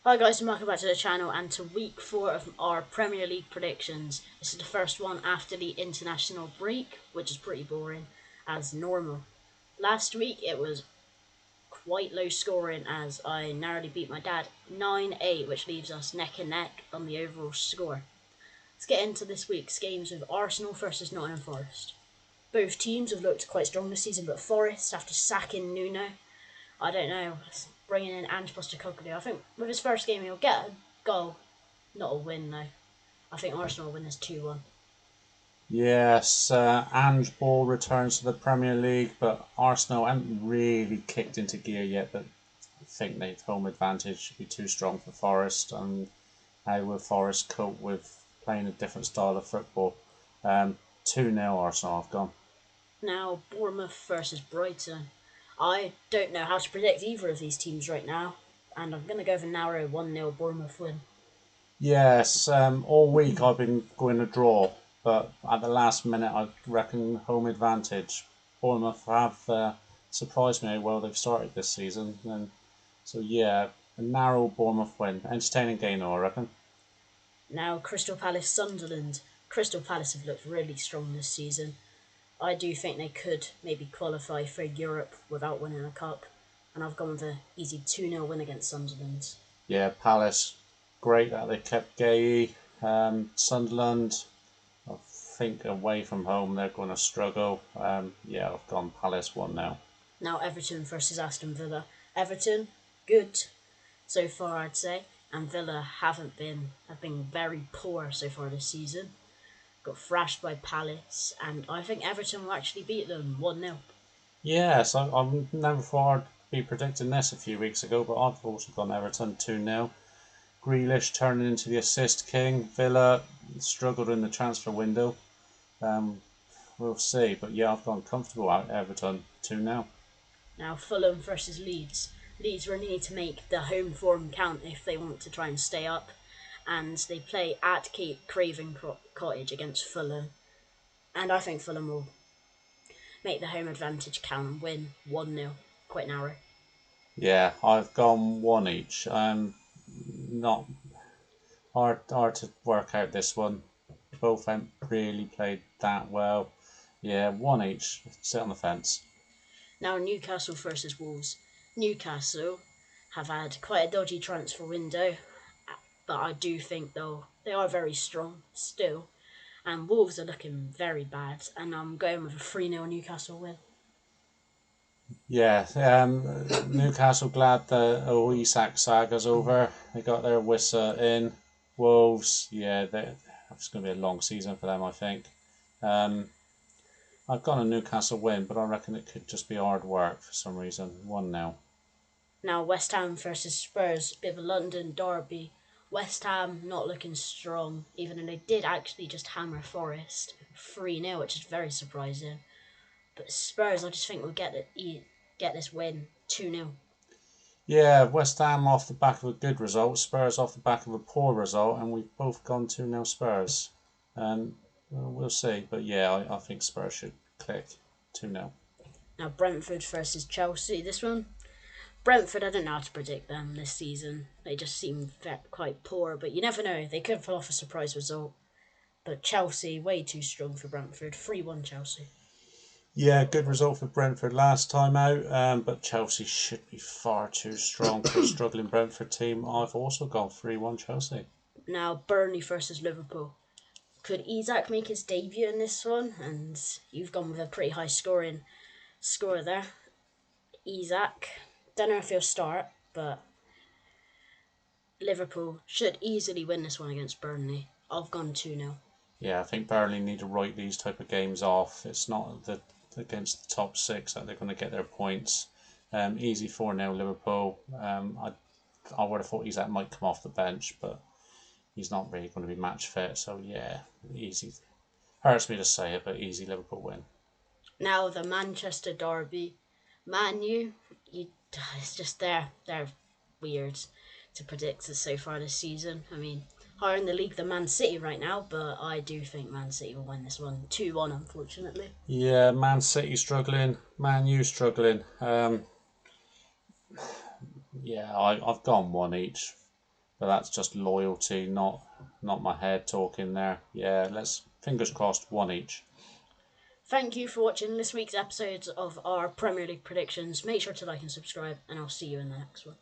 Hi guys, and welcome back to the channel and to week 4 of our Premier League predictions. This is the first one after the international break, which is pretty boring as normal. Last week it was quite low scoring as I narrowly beat my dad 9-8, which leaves us neck and neck on the overall score. Let's get into this week's games with Arsenal versus Nottingham Forest. Both teams have looked quite strong this season, but Forest, after sacking Nuno, I don't know, bringing in Ange Postecoglou. I think with his first game he'll get a goal, not a win though. I think Arsenal will win this 2-1. Yes, Ange Ball returns to the Premier League, but Arsenal haven't really kicked into gear yet. But I think the home advantage should be too strong for Forest, and how will Forest cope with playing a different style of football? 2-0 Arsenal, I've gone. Now Bournemouth versus Brighton. I don't know how to predict either of these teams right now, and I'm going to go for narrow 1-0 Bournemouth win. Yes, all week I've been going to draw, but at the last minute I reckon home advantage. Bournemouth have surprised me how well they've started this season, and so yeah, a narrow Bournemouth win. Entertaining game, though, I reckon. Now Crystal Palace Sunderland. Crystal Palace have looked really strong this season. I do think they could maybe qualify for Europe without winning a cup, and I've gone with an easy 2-0 win against Sunderland. Yeah, Palace, great that they kept Gay. Sunderland, I think away from home they're going to struggle. Yeah, I've gone Palace 1 now. Now Everton versus Aston Villa. Everton, good so far I'd say, and Villa have been very poor so far this season. Got thrashed by Palace, and I think Everton will actually beat them 1-0. Yes, I never thought I'd be predicting this a few weeks ago, but I've also gone Everton 2-0. Grealish turning into the assist king. Villa struggled in the transfer window. Um, we'll see, but yeah, I've gone comfortable at Everton 2-0. Now Fulham versus Leeds. Leeds really need to make the home form count if they want to try and stay up, and they play at Craven Cottage against Fulham, and I think Fulham will make the home advantage count and win 1-0, quite narrow. Yeah, I've gone one each. Not hard to work out this one. Both haven't really played that well. Yeah, one each. Sit on the fence. Now Newcastle versus Wolves. Newcastle have had quite a dodgy transfer window, but I do think though they are very strong still, and Wolves are looking very bad, and I'm going with a 3-0 Newcastle win. Yeah, Newcastle glad the Isak saga's over. They got their Wissa in. Wolves, yeah, it's going to be a long season for them, I think. Um, I've got a Newcastle win, but I reckon it could just be hard work for some reason. 1-0. Now West Ham versus Spurs, bit of a London derby. West Ham not looking strong, even though they did actually just hammer Forest 3-0, which is very surprising. But Spurs, I just think will get this win 2-0. Yeah, West Ham off the back of a good result, Spurs off the back of a poor result, and we've both gone 2-0 Spurs. And we'll see. But yeah, I think Spurs should click 2-0. Now Brentford versus Chelsea. This one, Brentford, I don't know how to predict them this season. They just seem quite poor, but you never know. They could pull off a surprise result. But Chelsea, way too strong for Brentford. 3-1 Chelsea. Yeah, good result for Brentford last time out, but Chelsea should be far too strong for a struggling Brentford team. I've also gone 3-1 Chelsea. Now Burnley versus Liverpool. Could Isak make his debut in this one? And you've gone with a pretty high score there. Isak. Don't know if he'll start, but Liverpool should easily win this one against Burnley. I've gone 2-0. Yeah, I think Burnley need to write these type of games off. It's not against the top six that they're going to get their points. Easy 4-0 Liverpool. I would have thought Isak might come off the bench, but he's not really going to be match fit. So yeah, easy. Hurts me to say it, but easy Liverpool win. Now the Manchester derby. Man U, it's just they're weird to predict so far this season. I mean, higher in the league than Man City right now, but I do think Man City will win this one 2-1, unfortunately. Yeah, Man City struggling, Man U struggling. Yeah, I've gone one each. but that's just loyalty, not my head talking there. Yeah, let's fingers crossed, one each. Thank you for watching this week's episodes of our Premier League predictions. Make sure to like and subscribe, and I'll see you in the next one.